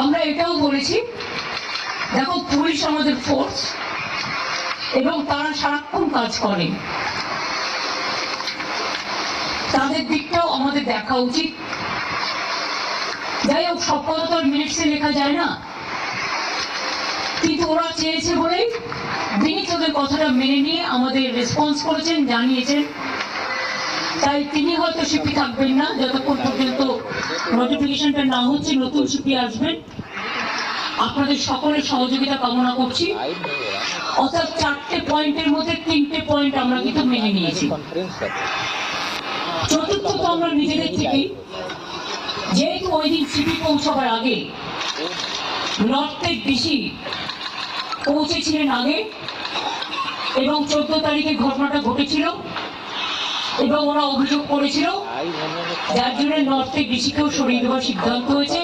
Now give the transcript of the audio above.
আমরা এটাও বলেছি, দেখো পুলিশ আমাদের ফোর্স এবং তারা সারাক্ষণ কাজ করে, তাদের দিকটাও আমাদের দেখা উচিত। যাই হোক, সব কথা তো মিনিটসে লেখা যায় না, কিন্তু ওরা চেয়েছে বলেই তিনি তোদের কথাটা মেনে নিয়ে আমাদের রেসপন্স করেছেন, জানিয়েছেন। তাই তিনি হয়তো সিপি থাকবেন না যতক্ষণ পর্যন্ত নোটিফিকেশনটা না হচ্ছে, নতুন সিপি আসবেন। আপনাদের সকলের সহযোগিতা কামনা করছি। অর্থাৎ 4টে পয়েন্টের মধ্যে 3টে পয়েন্ট আমরা কিন্তু মেনে নিয়েছি। চতুর্থত, আমরা নিজেদের থেকেই, যেহেতু ওই দিন সিপি পৌঁছাবার আগে নর্থের ডিসি পৌঁছেছিলেন আগে এবং 14 তারিখে ঘটনাটা ঘটেছিল এবং ওরা অভিযোগ করেছিল, যার জন্য নর্থের ডিসিকেও সরিয়ে দেওয়ার সিদ্ধান্ত হয়েছে।